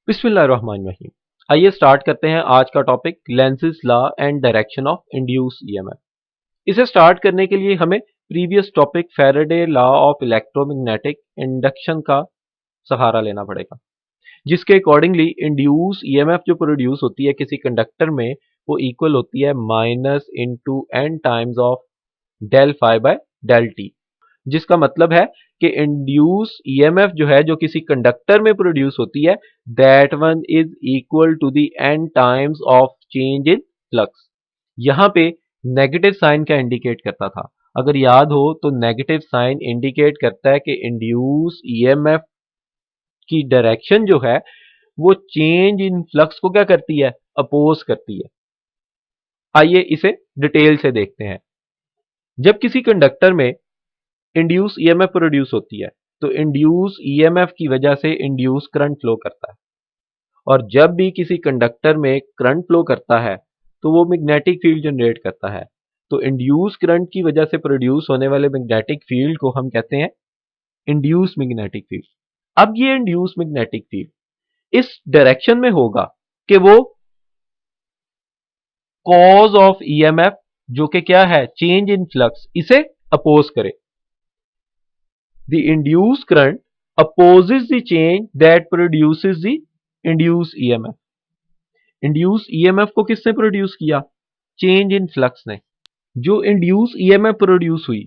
बिस्मिल्लाहिर्रहमानिर्रहीम। आइए स्टार्ट करते हैं आज का topic Lenz's law and direction of induce EMF. इसे स्टार्ट करने के लिए हमें previous topic Faraday law of electromagnetic induction का सहारा लेना पड़ेगा, जिसके अकॉर्डिंगली इंड्यूस ईएमएफ जो प्रोड्यूस होती है किसी कंडक्टर में वो इक्वल होती है minus into N times of del phi by del T, जिसका मतलब है कि इंड्यूस ईएमएफ जो है जो किसी कंडक्टर में प्रोड्यूस होती है that one is equal to the N times of change in flux. यहाँ पे नेगेटिव साइन क्या इंडिकेट करता था? अगर याद हो तो नेगेटिव साइन इंडिकेट करता है कि इंड्यूस ईएमएफ की डायरेक्शन जो है वो चेंज इन फ्लक्स को क्या करती है? अपोज करती है। आइए इसे डिटेल से देखते हैं। जब किसी कंडक्टर में इंड्यूस ईएमएफ प्रोड्यूस होती है तो इंड्यूस ईएमएफ की वजह से इंड्यूस करंट फ्लो करता है, और जब भी किसी कंडक्टर में करंट फ्लो करता है तो वो मैग्नेटिक फील्ड जनरेट करता है। तो इंड्यूस करंट की वजह से प्रोड्यूस होने वाले मैग्नेटिक फील्ड को हम कहते हैं इंड्यूस मैग्नेटिक फील्ड। अब ये इंड्यूस मैग्नेटिक फील्ड इस डायरेक्शन में होगा कि वो कॉज ऑफ ईएमएफ जो कि क्या है? चेंज इन फ्लक्स, इसे अपोज करे। The induced current opposes the change that produces the induced EMF. Induced EMF को किसने प्रोड्यूस किया? चेंज इन फ्लक्स ने। जो इंड्यूस ईएमएफ प्रोड्यूस हुई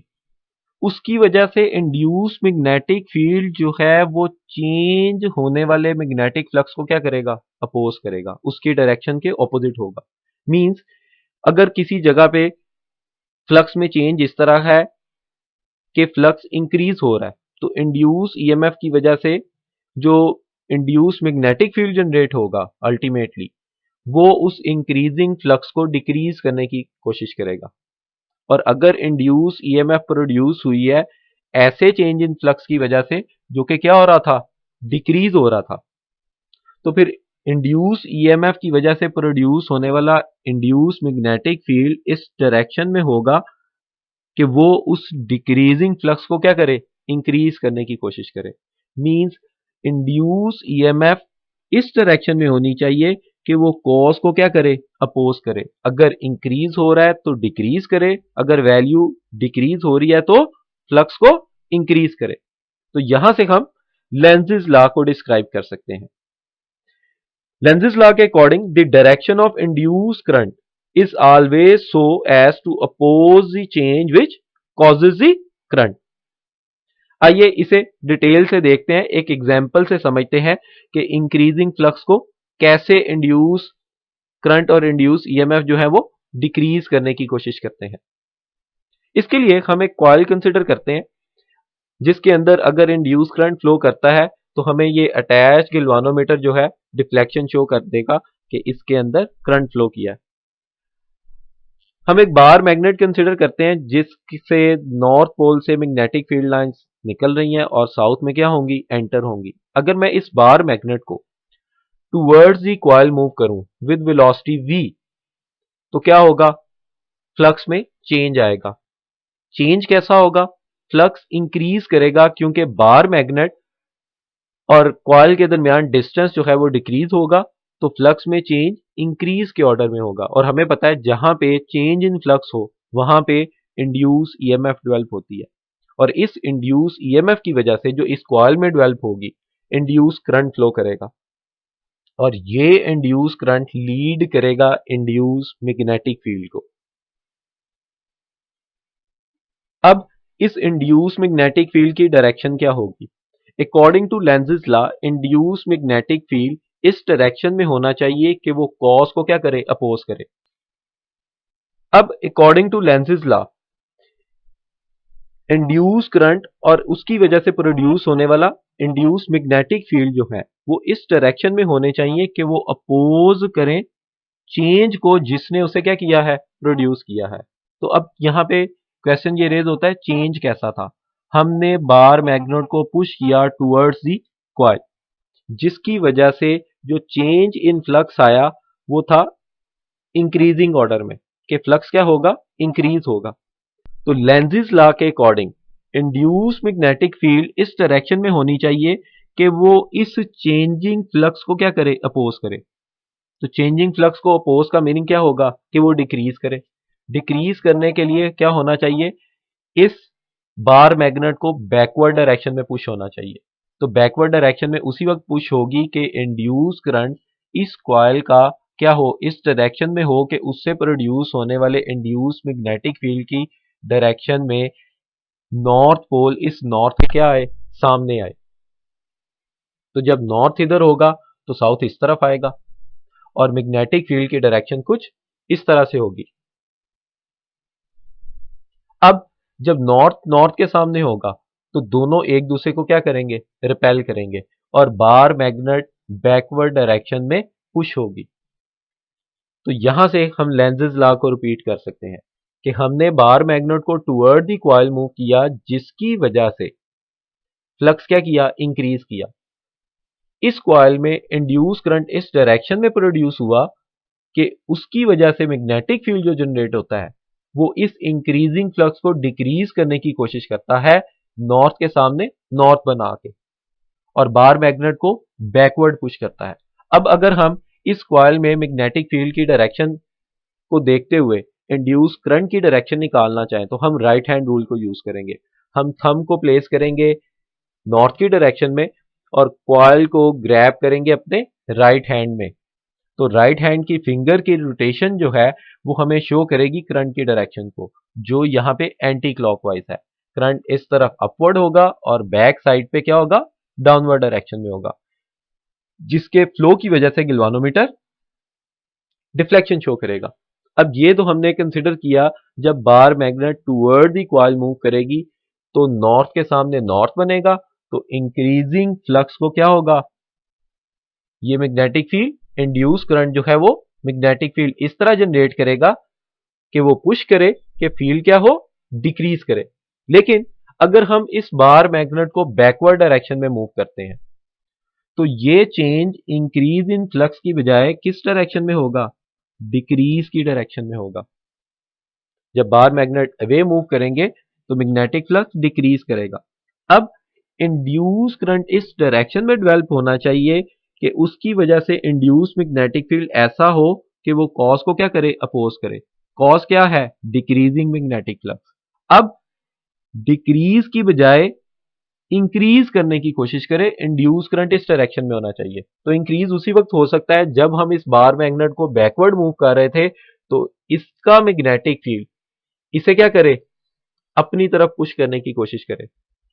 उसकी वजह से इंड्यूस मैग्नेटिक फील्ड जो है वो चेंज होने वाले मैग्नेटिक फ्लक्स को क्या करेगा? अपोज करेगा, उसकी डायरेक्शन के ऑपोजिट होगा। मींस अगर किसी जगह पे फ्लक्स में चेंज इस तरह है कि फ्लक्स इंक्रीज हो रहा है तो इंड्यूस ईएमएफ की वजह से जो इंड्यूस मैग्नेटिक फील्ड जनरेट होगा अल्टीमेटली वो उस इंक्रीजिंग फ्लक्स को डिक्रीज करने की कोशिश करेगा। और अगर इंड्यूस ईएमएफ प्रोड्यूस हुई है ऐसे चेंज इन फ्लक्स की वजह से जो कि क्या हो रहा था? डिक्रीज हो रहा था, तो फिर इंड्यूस ईएमएफ की वजह से प्रोड्यूस होने वाला इंड्यूस मैग्नेटिक फील्ड इस डायरेक्शन में होगा कि वो उस डिक्रीजिंग फ्लक्स को क्या करे? इंक्रीज करने की कोशिश करे। मींस इंड्यूस ईएमएफ इस डायरेक्शन में होनी चाहिए कि वो कॉज को क्या करे? अपोज करे। अगर इंक्रीज हो रहा है तो डिक्रीज करे, अगर वैल्यू डिक्रीज हो रही है तो फ्लक्स को इंक्रीज करे। तो यहां से हम लेंज़ेस लॉ को डिस्क्राइब कर सकते हैं। लेंज़ेस लॉ के according the direction of induce current is always so as to oppose the change which causes the current। आइए इसे डिटेल से देखते हैं, एक एग्जांपल से समझते हैं कि इंक्रीजिंग फ्लक्स को कैसे इंड्यूस करंट और इंड्यूस ईएमएफ जो है वो डिक्रीज करने की कोशिश करते हैं। इसके लिए हम एक कॉइल कंसिडर करते हैं जिसके अंदर अगर इंड्यूस करंट फ्लो करता है तो हमें ये अटैच गैल्वानोमीटर जो है डिफ्लेक्शन शो कर देगा कि इसके अंदर करंट फ्लो किया है। हम एक बार मैग्नेट कंसिडर करते हैं जिससे नॉर्थ पोल से मैग्नेटिक फील्ड लाइंस निकल रही हैं और साउथ में क्या होंगी? एंटर होंगी। अगर मैं इस बार मैग्नेट को टूवर्ड्स दी कॉइल मूव करूं विद वेलोसिटी v तो क्या होगा? फ्लक्स में चेंज आएगा। चेंज कैसा होगा? फ्लक्स इंक्रीज करेगा क्योंकि बार मैग्नेट और कॉइल के दरमियान डिस्टेंस जो है वो डिक्रीज होगा, तो फ्लक्स में चेंज इंक्रीज के ऑर्डर में होगा। और हमें पता है जहां पे चेंज इन फ्लक्स हो वहां पे इंड्यूस ईएमएफ डेवलप होती है, और इस इंड्यूस ईएमएफ की वजह से जो इस कॉइल में डेवलप होगी इंड्यूस करंट फ्लो करेगा, और ये इंड्यूस करंट लीड करेगा इंड्यूस मैग्नेटिक फील्ड को। अब इस इंड्यूस मैग्नेटिक फील्ड की डायरेक्शन क्या होगी? According to Lenz's law induce magnetic field इस डायरेक्शन में होना चाहिए कि वो कॉज को क्या करे? अपोज करे। अब according to Lenz's law induce current और उसकी वजह से प्रोड्यूस होने वाला इंड्यूस मैग्नेटिक फील्ड जो है वो इस डायरेक्शन में होने चाहिए कि वो अपोज करें चेंज को जिसने उसे क्या किया है? प्रोड्यूस किया है। तो अब यहाँ पे क्वेश्चन ये रेज होता है चेंज कैसा था? हमने बार मैग्नेट को पुश किया टूवर्ड्स दी कॉइल, जिसकी वजह से जो चेंज इन फ्लक्स आया वो था इंक्रीजिंग ऑर्डर में, कि फ्लक्स क्या होगा? इंक्रीज होगा। तो लेंज़ेस लॉ के अकॉर्डिंग इंड्यूस मैग्नेटिक फील्ड इस डायरेक्शन में होनी चाहिए कि वो इस चेंजिंग फ्लक्स को क्या करे, अपोज करे। तो चेंजिंग फ्लक्स को अपोज का मीनिंग क्या होगा कि वो डिक्रीज करे। डिक्रीज करने के लिए क्या होना चाहिए, इस बार मैग्नेट को बैकवर्ड डायरेक्शन में पुश होना चाहिए। तो बैकवर्ड डायरेक्शन में उसी वक्त पुश होगी कि इंड्यूस करंट इस कॉइल का क्या हो, इस डायरेक्शन में हो कि उससे प्रोड्यूस होने वाले इंड्यूस मैग्नेटिक फील्ड की डायरेक्शन में नॉर्थ पोल इस नॉर्थ के क्या आए, सामने आए। तो जब नॉर्थ इधर होगा तो साउथ इस तरफ आएगा और मैग्नेटिक फील्ड की डायरेक्शन कुछ इस तरह से होगी। अब जब नॉर्थ नॉर्थ के सामने होगा तो दोनों एक दूसरे को क्या करेंगे, रिपेल करेंगे और बार मैग्नेट बैकवर्ड डायरेक्शन में पुश होगी। तो यहां से हम लेंजेस लॉ को रिपीट कर सकते हैं कि हमने बार मैग्नेट को टुवर्ड द कॉइल मूव किया, जिसकी वजह से फ्लक्स क्या किया, इंक्रीज किया। इस कॉइल में इंड्यूस करंट इस डायरेक्शन में प्रोड्यूस हुआ कि उसकी वजह से मैग्नेटिक फील्ड जो जनरेट होता है वो इस इंक्रीजिंग फ्लक्स को डिक्रीज करने की कोशिश करता है, नॉर्थ के सामने नॉर्थ बना के, और बार मैग्नेट को बैकवर्ड पुश करता है। अब अगर हम इस कॉइल में मैग्नेटिक फील्ड की डायरेक्शन को देखते हुए इंड्यूस करंट की डायरेक्शन निकालना चाहें तो हम राइट हैंड रूल को यूज करेंगे। हम थंब को प्लेस करेंगे नॉर्थ की डायरेक्शन में और कॉइल को ग्रैब करेंगे अपने राइट हैंड में। तो राइट हैंड की फिंगर की रोटेशन जो है वो हमें शो करेगी करंट की डायरेक्शन को, जो यहाँ पे एंटी क्लॉकवाइज है। करंट इस तरफ अपवर्ड होगा और बैक साइड पे क्या होगा, डाउनवर्ड डायरेक्शन में होगा, जिसके फ्लो की वजह से गिलवानोमीटर डिफ्लेक्शन शो करेगा। अब ये तो हमने कंसिडर किया जब bar magnet toward the coil move करेगी तो नॉर्थ के सामने नॉर्थ बनेगा, तो इंक्रीजिंग फ्लक्स को क्या होगा, ये मैग्नेटिक फील्ड इंड्यूस करंट जो है वो मैग्नेटिक फील्ड इस तरह जनरेट करेगा कि वो पुश करे कि फील्ड क्या हो, डिक्रीज करे। लेकिन अगर हम इस बार मैग्नेट को बैकवर्ड डायरेक्शन में मूव करते हैं तो ये चेंज इंक्रीज इन फ्लक्स की बजाय किस डायरेक्शन में होगा, डिक्रीज की डायरेक्शन में होगा। जब बार मैग्नेट अवे मूव करेंगे तो मैग्नेटिक फ्लक्स डिक्रीज करेगा। अब इंड्यूस करंट इस डायरेक्शन में डेवलप होना चाहिए कि उसकी वजह से इंड्यूस मैग्नेटिक फील्ड ऐसा हो कि वो कॉज को क्या करे, अपोज करे। कॉज क्या है, डिक्रीजिंग मैग्नेटिक फ्लक्स। अब डिक्रीज की बजाय इंक्रीज करने की कोशिश करें, इंड्यूस करंट इस डायरेक्शन में होना चाहिए। तो इंक्रीज उसी वक्त हो सकता है जब हम इस बार मैग्नेट को बैकवर्ड मूव कर रहे थे तो इसका मैग्नेटिक फील्ड इसे क्या करे, अपनी तरफ पुश करने की कोशिश करे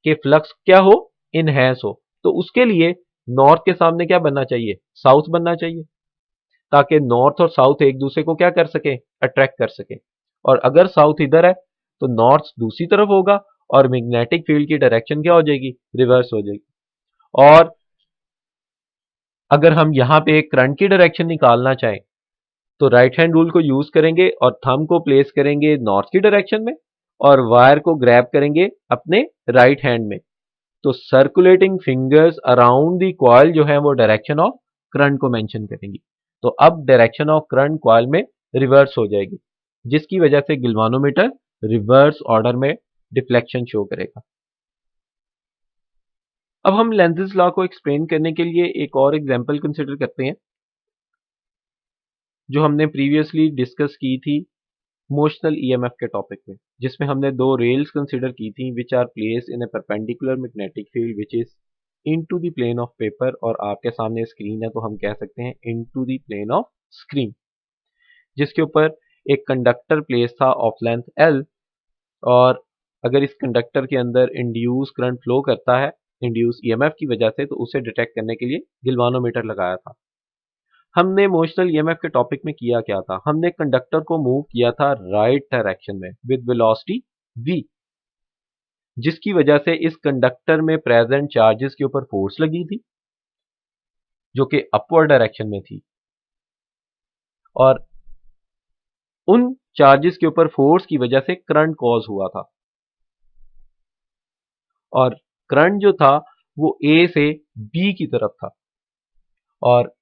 कि फ्लक्स क्या हो, इनहैंस हो। तो उसके लिए नॉर्थ के सामने क्या बनना चाहिए, साउथ बनना चाहिए, ताकि नॉर्थ और साउथ एक दूसरे को क्या कर सके, अट्रैक्ट कर सके। और अगर साउथ इधर है तो नॉर्थ दूसरी तरफ होगा और मैग्नेटिक फील्ड की डायरेक्शन क्या हो जाएगी, रिवर्स हो जाएगी। और अगर हम यहां पे एक करंट की डायरेक्शन निकालना चाहें तो राइट हैंड रूल को यूज करेंगे और थंब को प्लेस करेंगे नॉर्थ की डायरेक्शन में और वायर को ग्रैब करेंगे अपने राइट हैंड में। तो circulating fingers around the coil जो है वो डायरेक्शन ऑफ करंट को मेंशन करेंगी। तो अब डायरेक्शन ऑफ करंट कॉइल में रिवर्स हो जाएगी, जिसकी वजह से गिलवानोमीटर रिवर्स ऑर्डर में डिफ्लेक्शन शो करेगा। अब हम लेंजेस लॉ को एक्सप्लेन करने के लिए एक और एग्जांपल कंसिडर करते हैं जो हमने प्रीवियसली डिस्कस की थी मोशनल ईएमएफ के टॉपिक में, जिसमें हमने दो रेल्स कंसिडर की थी which are placed in a perpendicular magnetic field which is into the plane of paper, और आपके सामने स्क्रीन है तो हम कह सकते हैं into the plane of screen, जिसके ऊपर एक कंडक्टर प्लेस था ऑफ लेंथ एल। और अगर इस कंडक्टर के अंदर इंड्यूस करंट फ्लो करता है इंड्यूस ईएमएफ की वजह से, तो उसे डिटेक्ट करने के लिए गिलवानोमीटर लगाया था। हमने इमोशनल ईएमएफ के टॉपिक में किया क्या था, हमने कंडक्टर को मूव किया था राइट डायरेक्शन में विद वेलोसिटी v, जिसकी वजह से इस कंडक्टर में प्रेजेंट चार्जेस के ऊपर फोर्स लगी थी जो कि अपवर्ड डायरेक्शन में थी, और उन चार्जेस के ऊपर फोर्स की वजह से करंट कॉज हुआ था। और करंट जो था वो ए से बी की तरफ था, और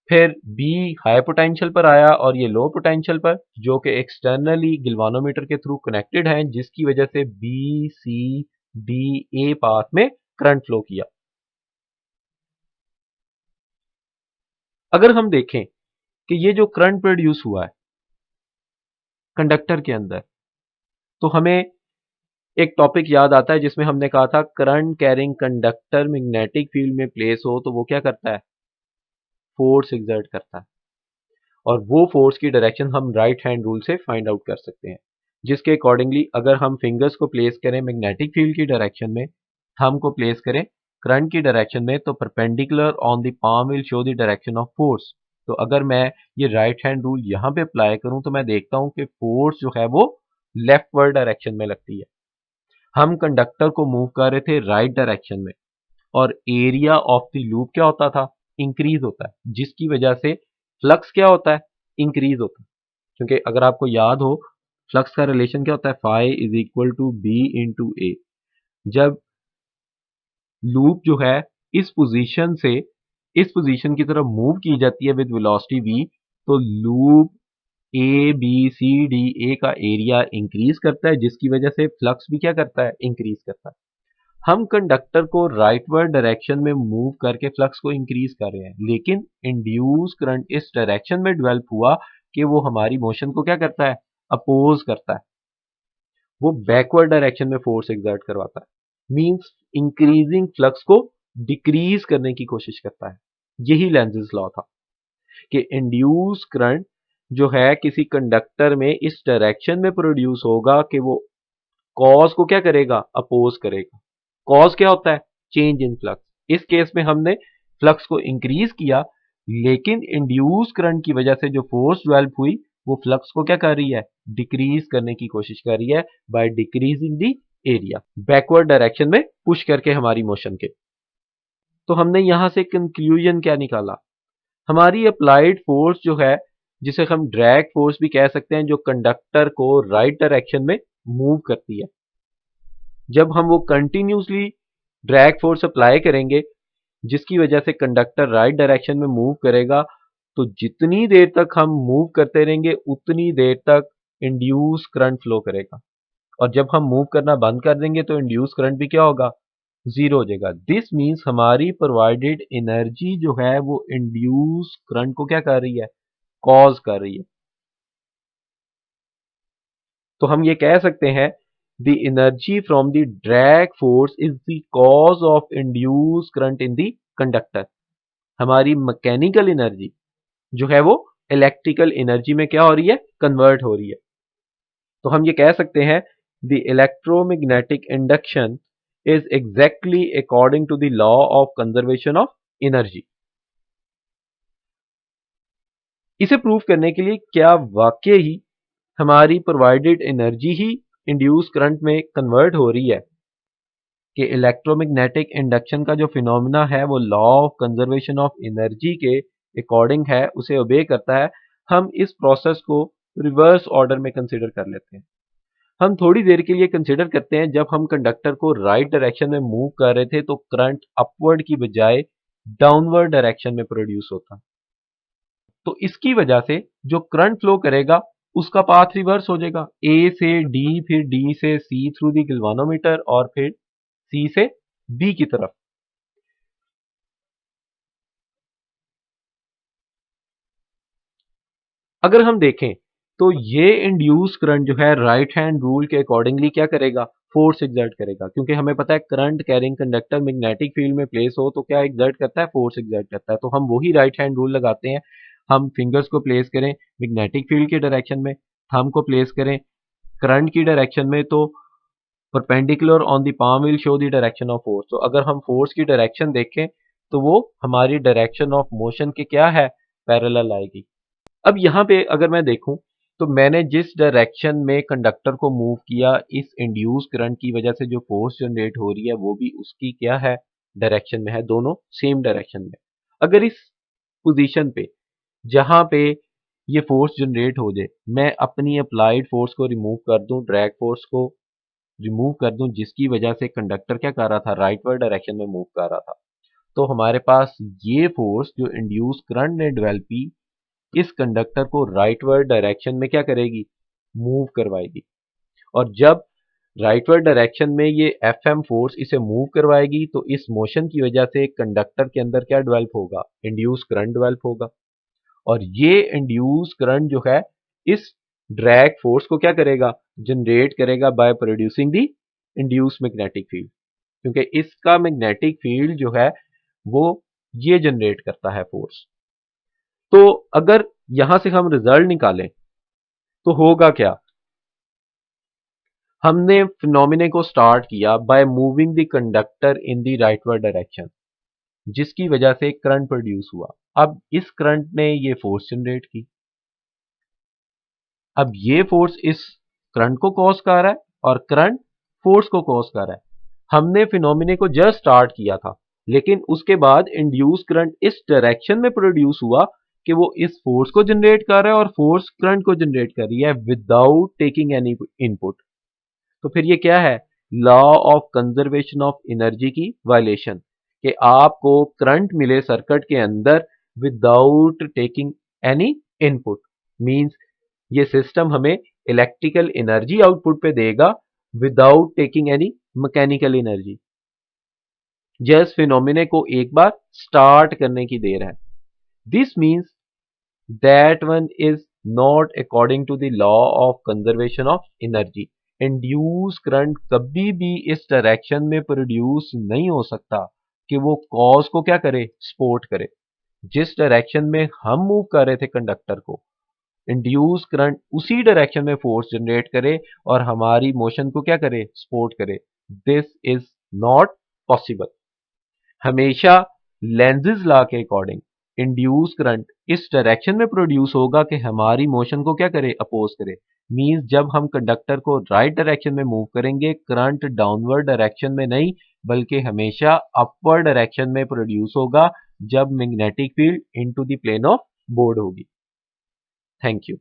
फिर बी हाई पोटेंशियल पर आया और ये लो पोटेंशियल पर, जो कि एक्सटर्नली गिलवानोमीटर के थ्रू कनेक्टेड हैं, जिसकी वजह से B C D A path में करंट फ्लो किया। अगर हम देखें कि ये जो करंट प्रोड्यूस हुआ है कंडक्टर के अंदर, तो हमें एक टॉपिक याद आता है जिसमें हमने कहा था current carrying conductor magnetic field में प्लेस हो तो वो क्या करता है, फोर्स एक्सर्ट करता है। और वो फोर्स की डायरेक्शन हम राइट हैंड रूल से फाइंड आउट कर सकते हैं, जिसके अकॉर्डिंगली अगर हम फिंगर्स को प्लेस करें मैग्नेटिक फील्ड की डायरेक्शन में, थंब को प्लेस करें करंट की डायरेक्शन में, तो perpendicular on the palm will show the direction of force. तो अगर मैं ये राइट हैंड रूल यहाँ पे अप्लाई करूँ तो मैं देखता हूँ कि फोर्स जो है वो लेफ्टवर्ड डायरेक्शन में लगती है। हम कंडक्टर को मूव कर रहे थे राइट डायरेक्शन में, और एरिया ऑफ द लूप क्या होता था, इंक्रीज होता है, जिसकी वजह से फ्लक्स क्या होता है, इंक्रीज होता है। क्योंकि अगर आपको याद हो फ्लक्स का रिलेशन क्या होता है, phi is equal to B into A. जब लूप जो है इस पोजीशन से इस पोजीशन की तरफ मूव की जाती है विद वेलोसिटी v, तो loop A B C D A का एरिया इंक्रीज करता है, जिसकी वजह से फ्लक्स भी क्या करता है, इंक्रीज करता है। हम कंडक्टर को राइटवर्ड डायरेक्शन में मूव करके फ्लक्स को इंक्रीज कर रहे हैं, लेकिन इंड्यूस करंट इस डायरेक्शन में डेवलप हुआ कि वो हमारी मोशन को क्या करता है, अपोज करता है। वो बैकवर्ड डायरेक्शन में फोर्स एक्सर्ट करवाता है, मींस इंक्रीजिंग फ्लक्स को डिक्रीज करने की कोशिश करता है। यही लेंजेस लॉ था कि इंड्यूस करंट जो है किसी कंडक्टर में इस डायरेक्शन में प्रोड्यूस होगा कि वो कॉज को क्या करेगा, अपोज करेगा। कॉज क्या होता है, चेंज इन फ्लक्स। इस केस में हमने फ्लक्स को इंक्रीज किया, लेकिन इंड्यूस करंट की वजह से जो फोर्स डेवलप हुई वो फ्लक्स को क्या कर रही है, डिक्रीज करने की कोशिश कर रही है by decreasing the area, backward direction में पुश करके हमारी मोशन के। तो हमने यहां से कंक्लूजन क्या निकाला, हमारी अप्लाइड फोर्स जो है, जिसे हम ड्रैग फोर्स भी कह सकते हैं, जो कंडक्टर को राइट डायरेक्शन में मूव करती है, जब हम वो कंटिन्यूसली ड्रैग फोर्स अप्लाई करेंगे जिसकी वजह से कंडक्टर राइट डायरेक्शन में मूव करेगा, तो जितनी देर तक हम मूव करते रहेंगे उतनी देर तक इंड्यूस करंट फ्लो करेगा। और जब हम मूव करना बंद कर देंगे तो इंड्यूस करंट भी क्या होगा, जीरो हो जाएगा। दिस मीन्स हमारी प्रोवाइडेड एनर्जी जो है वो इंड्यूस करंट को क्या कर रही है, कॉज कर रही है। तो हम ये कह सकते हैं the energy from the drag force is the cause of induce current in the conductor. हमारी मैकेनिकल एनर्जी जो है वो इलेक्ट्रिकल एनर्जी में क्या हो रही है, कन्वर्ट हो रही है। तो हम ये कह सकते हैं the electromagnetic induction is exactly according to the law of conservation of energy. इसे प्रूव करने के लिए क्या वाकई ही हमारी प्रोवाइडेड एनर्जी ही इंड्यूस करंट में कन्वर्ट हो रही है, कि इलेक्ट्रोमैग्नेटिक इंडक्शन का जो फिनोमिना है वो law of conservation of energy के अकॉर्डिंग है, उसे ओबे करता है। हम इस प्रोसेस को रिवर्स ऑर्डर में कंसिडर कर लेते हैं। हम थोड़ी देर के लिए कंसिडर करते हैं जब हम कंडक्टर को राइट डायरेक्शन में मूव कर रहे थे तो करंट अपवर्ड की बजाय डाउनवर्ड डायरेक्शन में प्रोड्यूस होता। तो इसकी वजह से जो करंट फ्लो करेगा उसका पाथ रिवर्स हो जाएगा, ए से डी, फिर डी से सी थ्रू दी गैल्वानोमीटर, और फिर सी से बी की तरफ। अगर हम देखें तो ये इंड्यूस करंट जो है राइट हैंड रूल के अकॉर्डिंगली क्या करेगा, फोर्स एक्सर्ट करेगा। क्योंकि हमें पता है current carrying conductor magnetic field में प्लेस हो तो क्या एक्सर्ट करता है, फोर्स एक्सर्ट करता है। तो हम वही राइट हैंड रूल लगाते हैं। हम फिंगर्स को प्लेस करें मैग्नेटिक फील्ड के डायरेक्शन में, थंब को प्लेस करें करंट की डायरेक्शन में, तो perpendicular on the palm will show the direction of force. तो अगर हम फोर्स की डायरेक्शन देखें तो वो हमारी डायरेक्शन ऑफ मोशन के क्या है, पैरेलल आएगी। अब यहाँ पे अगर मैं देखूं तो मैंने जिस डायरेक्शन में कंडक्टर को मूव किया, इस इंड्यूस करंट की वजह से जो फोर्स जनरेट हो रही है वो भी उसकी क्या है, डायरेक्शन में है, दोनों सेम डायरेक्शन में। अगर इस पोजीशन पे जहां पे ये फोर्स जनरेट हो जाए, मैं अपनी अप्लाइड फोर्स को रिमूव कर दूं, ड्रैग फोर्स को रिमूव कर दूं, जिसकी वजह से कंडक्टर क्या कर रहा था, राइटवर्ड डायरेक्शन में मूव कर रहा था, तो हमारे पास ये फोर्स जो इंड्यूस करंट ने डेवलप की इस कंडक्टर को राइटवर्ड डायरेक्शन में क्या करेगी, मूव करवाएगी। और जब राइटवर्ड डायरेक्शन में ये एफएम फोर्स इसे मूव करवाएगी, तो इस मोशन की वजह से कंडक्टर के अंदर क्या डेवलप होगा, इंड्यूस करंट डेवलप होगा। और ये इंड्यूस करंट जो है इस ड्रैग फोर्स को क्या करेगा, जनरेट करेगा by producing the induce magnetic field, क्योंकि इसका मैग्नेटिक फील्ड जो है वो ये जनरेट करता है फोर्स। तो अगर यहां से हम रिजल्ट निकालें तो होगा क्या, हमने फिनोमिने को स्टार्ट किया by moving the conductor in the rightward direction, जिसकी वजह से करंट प्रोड्यूस हुआ। अब इस करंट ने ये फोर्स जनरेट की, अब ये फोर्स इस करंट को कॉज कर रहा है और करंट फोर्स को कॉज कर रहा है। हमने फिनोमिने को जस्ट स्टार्ट किया था, लेकिन उसके बाद इंड्यूस करंट इस डायरेक्शन में प्रोड्यूस हुआ कि वो इस फोर्स को जनरेट कर रहा है और फोर्स करंट को जनरेट कर रही है विदाउट टेकिंग एनी इनपुट। तो फिर ये क्या है, law of conservation of energy की वायलेशन, कि आपको करंट मिले सर्किट के अंदर without taking any input, means ये सिस्टम हमें इलेक्ट्रिकल एनर्जी आउटपुट पे देगा without taking any mechanical energy. Just phenomena को एक बार स्टार्ट करने की देर है। This means that one is not according to the law of conservation of energy. Induce current कभी भी इस डायरेक्शन में प्रोड्यूस नहीं हो सकता कि वो कॉज को क्या करे, सपोर्ट करे। जिस डायरेक्शन में हम मूव कर रहे थे कंडक्टर को, इंड्यूस करंट उसी डायरेक्शन में फोर्स जनरेट करे और हमारी मोशन को क्या करे, सपोर्ट करे। This is not possible. हमेशा लेंजेस लॉ के अकॉर्डिंग इंड्यूस करंट इस डायरेक्शन में प्रोड्यूस होगा कि हमारी मोशन को क्या करे, अपोज करे। मींस जब हम कंडक्टर को राइट डायरेक्शन में मूव करेंगे, करंट डाउनवर्ड डायरेक्शन में नहीं बल्कि हमेशा अपवर्ड डायरेक्शन में प्रोड्यूस होगा जब magnetic field into the plane of board होगी। Thank you.